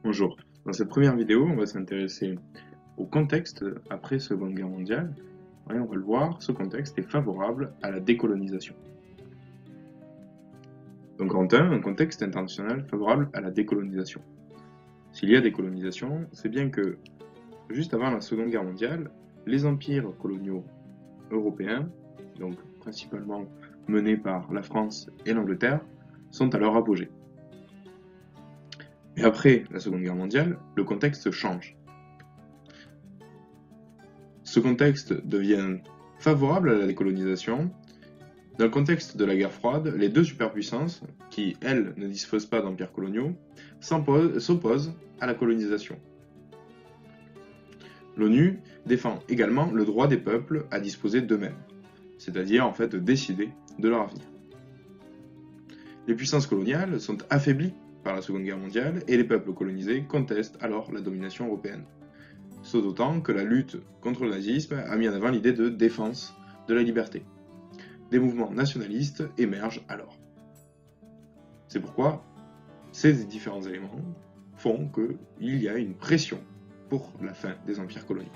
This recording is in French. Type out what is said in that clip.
Bonjour. Dans cette première vidéo, on va s'intéresser au contexte après Seconde Guerre mondiale. Et on va le voir, ce contexte est favorable à la décolonisation. Donc en un contexte international favorable à la décolonisation. S'il y a décolonisation, c'est bien que juste avant la Seconde Guerre mondiale, les empires coloniaux européens, donc principalement menés par la France et l'Angleterre, sont à leur apogée. Et après la Seconde Guerre mondiale, le contexte change. Ce contexte devient favorable à la décolonisation. Dans le contexte de la guerre froide, les deux superpuissances, qui elles ne disposent pas d'empires coloniaux, s'opposent à la colonisation. L'ONU défend également le droit des peuples à disposer d'eux-mêmes, c'est-à-dire en fait de décider de leur avenir. Les puissances coloniales sont affaiblies par la Seconde Guerre mondiale et les peuples colonisés contestent alors la domination européenne. Ce d'autant que la lutte contre le nazisme a mis en avant l'idée de défense de la liberté. Des mouvements nationalistes émergent alors. C'est pourquoi ces différents éléments font qu'il y a une pression pour la fin des empires coloniaux.